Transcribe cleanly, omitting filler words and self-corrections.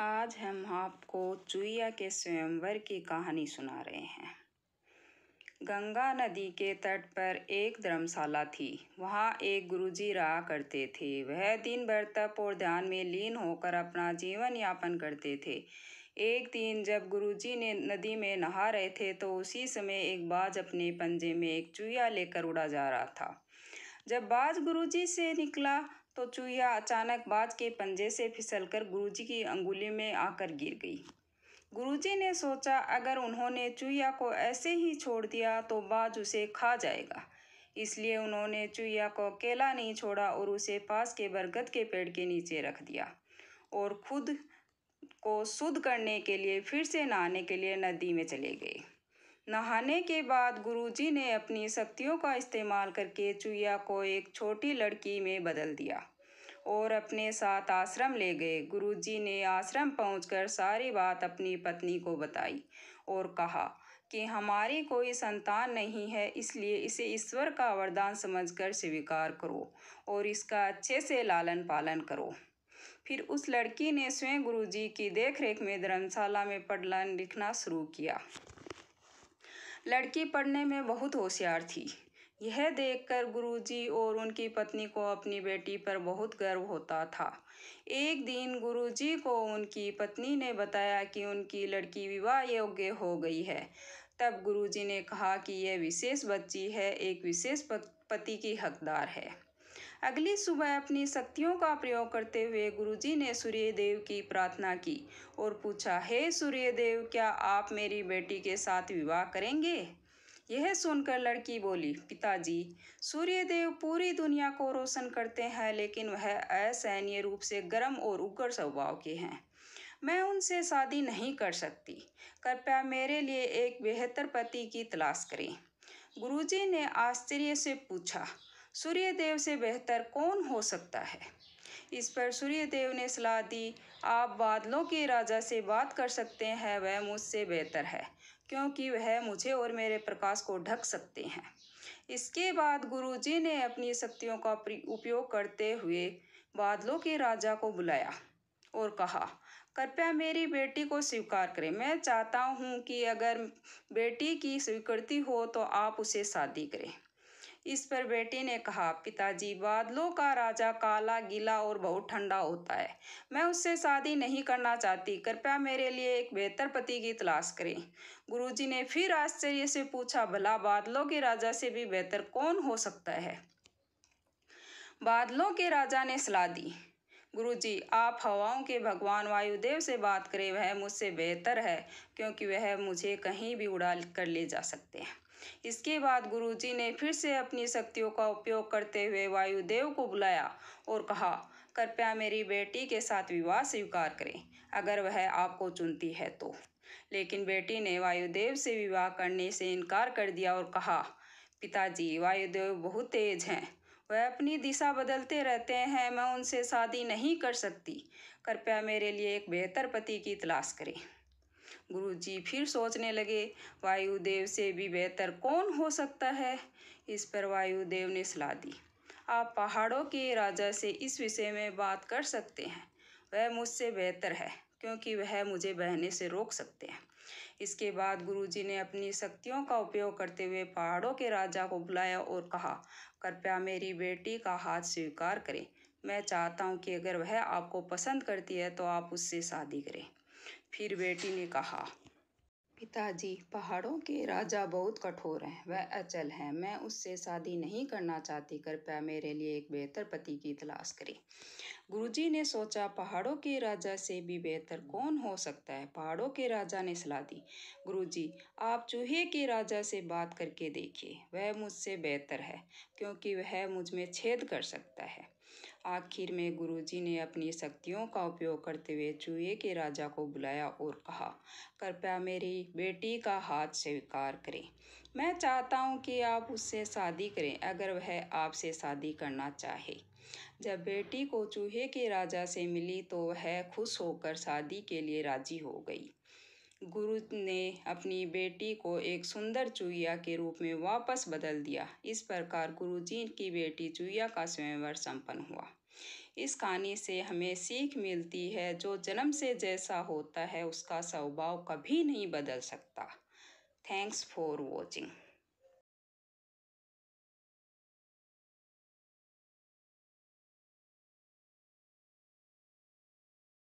आज हम आपको चुईया के स्वयंवर की कहानी सुना रहे हैं। गंगा नदी के तट पर एक धर्मशाला थी। वहाँ एक गुरुजी रहा करते थे। वह दिन भर तप और ध्यान में लीन होकर अपना जीवन यापन करते थे। एक दिन जब गुरुजी ने नदी में नहा रहे थे तो उसी समय एक बाज अपने पंजे में एक चुईया लेकर उड़ा जा रहा था। जब बाज गुरुजी से निकला तो चुईया अचानक बाज के पंजे से फिसलकर गुरुजी की अंगुली में आकर गिर गई। गुरुजी ने सोचा अगर उन्होंने चुईया को ऐसे ही छोड़ दिया तो बाज उसे खा जाएगा। इसलिए उन्होंने चुईया को अकेला नहीं छोड़ा और उसे पास के बरगद के पेड़ के नीचे रख दिया और खुद को शुद्ध करने के लिए फिर से नहाने के लिए नदी में चले गए। नहाने के बाद गुरुजी ने अपनी शक्तियों का इस्तेमाल करके चुईया को एक छोटी लड़की में बदल दिया और अपने साथ आश्रम ले गए। गुरुजी ने आश्रम पहुंचकर सारी बात अपनी पत्नी को बताई और कहा कि हमारी कोई संतान नहीं है, इसलिए इसे ईश्वर का वरदान समझकर स्वीकार करो और इसका अच्छे से लालन पालन करो। फिर उस लड़की ने स्वयं गुरुजी की देखरेख में धर्मशाला में पढ़ना लिखना शुरू किया। लड़की पढ़ने में बहुत होशियार थी। यह देखकर गुरुजी और उनकी पत्नी को अपनी बेटी पर बहुत गर्व होता था। एक दिन गुरुजी को उनकी पत्नी ने बताया कि उनकी लड़की विवाह योग्य हो गई है। तब गुरुजी ने कहा कि यह विशेष बच्ची है, एक विशेष पति की हकदार है। अगली सुबह अपनी शक्तियों का प्रयोग करते हुए गुरुजी ने सूर्यदेव की प्रार्थना की और पूछा, हे सूर्यदेव, क्या आप मेरी बेटी के साथ विवाह करेंगे? यह सुनकर लड़की बोली, पिताजी, सूर्यदेव पूरी दुनिया को रोशन करते हैं, लेकिन वह असहनीय रूप से गर्म और उग्र स्वभाव के हैं। मैं उनसे शादी नहीं कर सकती। कृपया मेरे लिए एक बेहतर पति की तलाश करें। गुरुजी ने आश्चर्य से पूछा, सूर्यदेव से बेहतर कौन हो सकता है? इस पर सूर्यदेव ने सलाह दी, आप बादलों के राजा से बात कर सकते हैं, वह मुझसे बेहतर है क्योंकि वह मुझे और मेरे प्रकाश को ढक सकते हैं। इसके बाद गुरुजी ने अपनी शक्तियों का उपयोग करते हुए बादलों के राजा को बुलाया और कहा, कृपया मेरी बेटी को स्वीकार करें। मैं चाहता हूँ कि अगर बेटी की स्वीकृति हो तो आप उसे शादी करें। इस पर बेटी ने कहा, पिताजी, बादलों का राजा काला, गीला और बहुत ठंडा होता है। मैं उससे शादी नहीं करना चाहती। कृपया मेरे लिए एक बेहतर पति की तलाश करें। गुरुजी ने फिर आश्चर्य से पूछा, भला बादलों के राजा से भी बेहतर कौन हो सकता है? बादलों के राजा ने सलाह दी, गुरुजी, आप हवाओं के भगवान वायुदेव से बात करें, वह मुझसे बेहतर है क्योंकि वह मुझे कहीं भी उड़ा कर ले जा सकते हैं। इसके बाद गुरुजी ने फिर से अपनी शक्तियों का उपयोग करते हुए वायुदेव को बुलाया और कहा, कृपया मेरी बेटी के साथ विवाह स्वीकार करें अगर वह आपको चुनती है तो। लेकिन बेटी ने वायुदेव से विवाह करने से इनकार कर दिया और कहा, पिताजी, वायुदेव बहुत तेज हैं, वह अपनी दिशा बदलते रहते हैं, मैं उनसे शादी नहीं कर सकती। कृपया मेरे लिए एक बेहतर पति की तलाश करें। गुरुजी फिर सोचने लगे, वायुदेव से भी बेहतर कौन हो सकता है? इस पर वायुदेव ने सलाह दी, आप पहाड़ों के राजा से इस विषय में बात कर सकते हैं, वह मुझसे बेहतर है क्योंकि वह मुझे बहने से रोक सकते हैं। इसके बाद गुरुजी ने अपनी शक्तियों का उपयोग करते हुए पहाड़ों के राजा को बुलाया और कहा, कृपया मेरी बेटी का हाथ स्वीकार करें। मैं चाहता हूँ कि अगर वह आपको पसंद करती है तो आप उससे शादी करें। फिर बेटी ने कहा, पिताजी, पहाड़ों के राजा बहुत कठोर हैं, वह अचल हैं, मैं उससे शादी नहीं करना चाहती। कृपया मेरे लिए एक बेहतर पति की तलाश करें। गुरुजी ने सोचा, पहाड़ों के राजा से भी बेहतर कौन हो सकता है? पहाड़ों के राजा ने सलाह दी, गुरुजी, आप चूहे के राजा से बात करके देखिए, वह मुझसे बेहतर है क्योंकि वह मुझ में छेद कर सकता है। आखिर में गुरुजी ने अपनी शक्तियों का उपयोग करते हुए चूहे के राजा को बुलाया और कहा, कृपया मेरी बेटी का हाथ स्वीकार करें। मैं चाहता हूँ कि आप उससे शादी करें अगर वह आपसे शादी करना चाहे। जब बेटी को चूहे के राजा से मिली तो वह खुश होकर शादी के लिए राजी हो गई। गुरु ने अपनी बेटी को एक सुंदर चूहिया के रूप में वापस बदल दिया। इस प्रकार गुरुजी की बेटी चूहिया का स्वयंवर संपन्न हुआ। इस कहानी से हमें सीख मिलती है, जो जन्म से जैसा होता है उसका स्वभाव कभी नहीं बदल सकता। Thanks for watching.